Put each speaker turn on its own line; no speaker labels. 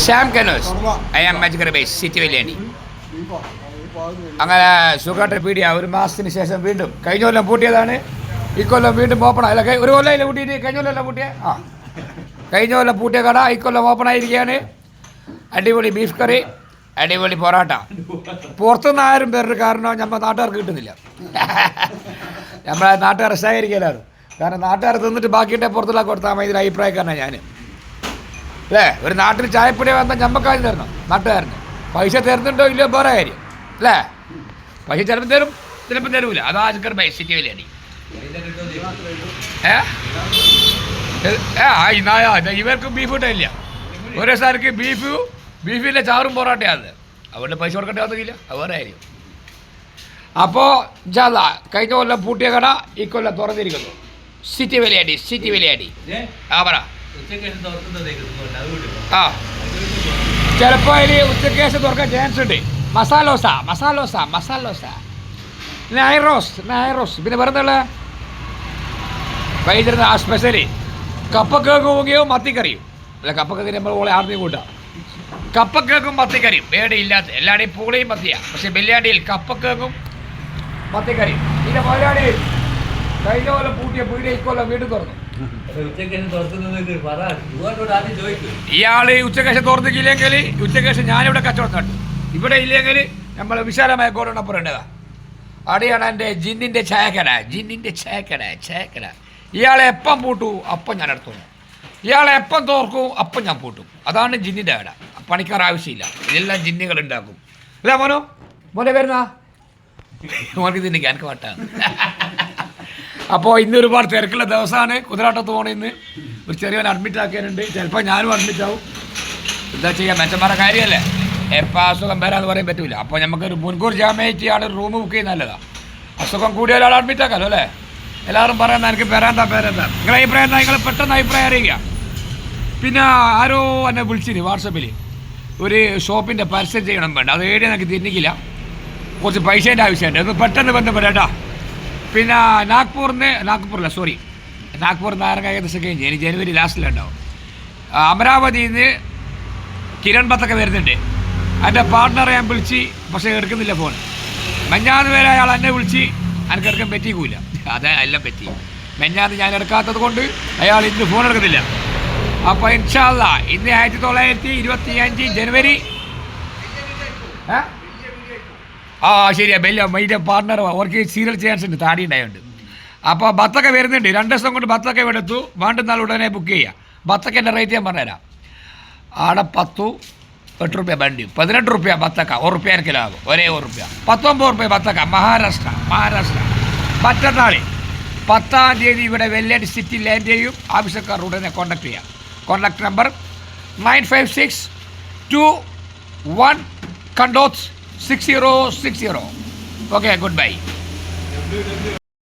ശ്യാം കനോസ് I am മജിക്കർ base city വെല്ലേണി. അങ്ങനെ സുഖമായിട്ട് പീടിയ ഒരു മാസത്തിന് ശേഷം വീണ്ടും കഴിഞ്ഞ കൊല്ലം പൂട്ടിയതാണ്, ഇക്കൊല്ലം വീണ്ടും ഓപ്പൺ അല്ല ഒരു കൊല്ലം പൂട്ടിയിട്ട് കഴിഞ്ഞ കൊല്ലം പൂട്ടിയ കഴിഞ്ഞ കൊല്ലം പൂട്ടിയ കട ഇക്കൊല്ലം ഓപ്പൺ ആയിരിക്കുകയാണ്. അടിപൊളി ബീഫ് കറി, അടിപൊളി പൊറോട്ട. പുറത്തുനിന്ന് ആരും പേരുടെ കാരണം നമ്മൾ നാട്ടുകാർക്ക് കിട്ടുന്നില്ല. നമ്മളെ നാട്ടുകാരെ സഹകരിക്കലാണ്, കാരണം നാട്ടുകാരെ തിന്നിട്ട് ബാക്കിയിട്ട് പുറത്തുള്ള കൊടുത്താൽ മതി ഇതിൽ അഭിപ്രായക്കാരനാണ് ഞാൻ അല്ലേ. ഒരു നാട്ടിൽ ചായപ്പൊടി വന്നാൽ ഞമ്മക്കാരും തരണം, നാട്ടുകാരന് പൈസ തരുന്നുണ്ടോ ഇല്ലയോ വേറെ കാര്യം അല്ലേ. പൈസ ചിലപ്പോൾ തരും, ചിലപ്പോൾ തരൂല. അതാ ചിക്കർ ബൈ സിറ്റി വലിയടി. ഇവർക്കും ബീഫ് കിട്ടില്ല, ഓരോ സാർക്ക് ബീഫിൻ്റെ ചാറും പൊറോട്ടയാണ്. അതുകൊണ്ട് പൈസ കൊടുക്കേണ്ടി വന്നില്ല, അത് വേറെ കാര്യം. അപ്പോൾ ജാല കഴിഞ്ഞ കൊല്ലം പൂട്ടിയ കട ഇക്കൊല്ലം തുറന്നിരിക്കുന്നു. സിറ്റി വിലയാടി, സിറ്റി വിലയാടി. ആ പറ. ആ ചിലപ്പോൾ അതിൽ ഉച്ചയ്ക്ക് ശേഷം തുറക്കാൻ ചാൻസ് ഉണ്ട്. മസാലോസ മസാലോസ മസാലോസ, നൈറോസ്, പിന്നെ വെറുതെയുള്ള വൈകുന്നേരം ആ സ്പെഷ്യലി കപ്പക്കേക്ക് പോവുകയോ മത്തിക്കറിയും. അല്ല കപ്പക്കേക്ക് നമ്മൾ ഓളെ ആർമി കൂട്ടാം. കപ്പക്കേക്കും മത്തിക്കറിയും വേടി ഇല്ലാത്ത എല്ലാവരുടെയും പൂളയും മത്തിയാണ്, പക്ഷെ ബില്യാണ്ടിയിൽ കപ്പക്കേക്കും മത്തിക്കറിയും. പിന്നെ മലയാളിയിൽ കഴിഞ്ഞ കൊല്ലം പൂട്ടിയ പീടിയ ഇക്കൊല്ലം വീണ്ടും തുറന്നു. ഇയാൾ ഉച്ചക്കേശം തുറന്നില്ലെങ്കിൽ ഉച്ചക്കേശം ഞാനിവിടെ കച്ചവടം കണ്ടു. ഇവിടെ ഇല്ലെങ്കിൽ നമ്മൾ വിശാലമായ ഗോഡൗണപ്പുറം ഉണ്ടതാ. അവിടെയാണ് എൻ്റെ ജിന്നിൻ്റെ ചായക്കട. ഇയാളെ എപ്പം പൂട്ടു അപ്പം ഞാൻ എടുത്തു, ഇയാളെ എപ്പം തോർക്കും അപ്പം ഞാൻ പൂട്ടും. അതാണ് ജിന്നിൻ്റെ കട. പണിക്കാർ ആവശ്യമില്ല, ഇതെല്ലാം ജിന്നുകൾ ഉണ്ടാക്കും. അല്ല മോനെ വരുന്ന മോനക്ക് തിന്നിക്ക് എനിക്ക് വട്ടാണ്. അപ്പോൾ ഇന്ന് ഒരുപാട് തിരക്കുള്ള ദിവസമാണ്. കുതിരാട്ടത്ത് പോകണം. ഇന്ന് ഒരു ചെറിയവൻ അഡ്മിറ്റ് ആക്കിയാലുണ്ട്, ചിലപ്പോൾ ഞാനും അഡ്മിറ്റ് ആവും. എന്താ ചെയ്യാം, മെച്ചന്മാരുടെ കാര്യമല്ലേ, എപ്പോൾ അസുഖം വരാമെന്ന് പറയാൻ പറ്റില്ല. അപ്പോൾ നമുക്കൊരു മുൻകൂർ ജാമ്യമായിട്ട് ആൾ റൂം ബുക്ക് ചെയ്യുന്ന നല്ലതാണ്. അസുഖം കൂടിയ ഒരാൾ അഡ്മിറ്റ് ആക്കാമല്ലോ അല്ലേ. എല്ലാവരും പറയുന്നത് എനിക്ക് പേരെന്താ. നിങ്ങളുടെ അഭിപ്രായം എന്താ? നിങ്ങൾ പെട്ടെന്ന് അഭിപ്രായം അറിയിക്കുക. പിന്നെ ആരോ എന്നെ വിളിച്ചിന് വാട്സപ്പിൽ ഒരു ഷോപ്പിൻ്റെ പരസ്യം ചെയ്യണം വേണ്ട, അത് ഏടിയ എനിക്ക് തിരിഞ്ഞിക്കില്ല, കുറച്ച് പൈസേൻ്റെ ആവശ്യമുണ്ട്, ഒന്ന് പെട്ടെന്ന് ബന്ധപ്പെടാം. പിന്നെ നാഗ്പൂർ നാരങ്ങ ഏകദേശം കഴിഞ്ഞ് ഇനി ജനുവരി ലാസ്റ്റിലുണ്ടാവും. അമരാവതിയിൽ നിന്ന് കിരൺ ബത്തൊക്കെ വരുന്നുണ്ട്. എൻ്റെ പാർട്ട്ണറെ ഞാൻ വിളിച്ച്, പക്ഷേ എടുക്കുന്നില്ല ഫോൺ. മെഞ്ഞാന്ന് വരെ അയാൾ എന്നെ വിളിച്ച് എനിക്ക് എടുക്കാൻ പറ്റിക്കൂല, അതെ എല്ലാം പറ്റി. മെഞ്ഞാന്ന് ഞാൻ എടുക്കാത്തത് കൊണ്ട് അയാൾ ഇന്ന് ഫോൺ എടുക്കുന്നില്ല. അപ്പോൾ ഇൻഷാ അല്ലാഹ് ഇന്ന് 1925 ജനുവരി ശരിയാ ബെല്ല മൈൻ്റെ പാർട്ട്ണർ അവർക്ക് സീരിയൽ ചാൻസ് ഉണ്ട്, താടി ഉണ്ടായതുകൊണ്ട്. അപ്പോൾ ബത്തൊക്കെ വരുന്നുണ്ട്, 2 ദിവസം കൊണ്ട് ബത്തൊക്കെ എടുത്തു. വേണ്ടുന്നാൽ ഉടനെ ബുക്ക് ചെയ്യുക. ബത്തക്കൻ്റെ റേറ്റ് ഞാൻ പറഞ്ഞുതരാം. ആടെ 8 രൂപ വണ്ടി, 18 രൂപ ബത്തക്ക, 1 രൂപ കിലോയാകും, ഒരേ 1 രൂപ. 19 രൂപ ബത്തക്ക മഹാരാഷ്ട്ര. മറ്റന്നാൾ 10-ാം തീയതി ഇവിടെ വെല്ലേടി സിറ്റി ലാൻഡ് ചെയ്യും. ആവശ്യക്കാർ ഉടനെ കോൺടാക്ട് ചെയ്യാം. Contact number 9562 1 6060. Okay, good bye.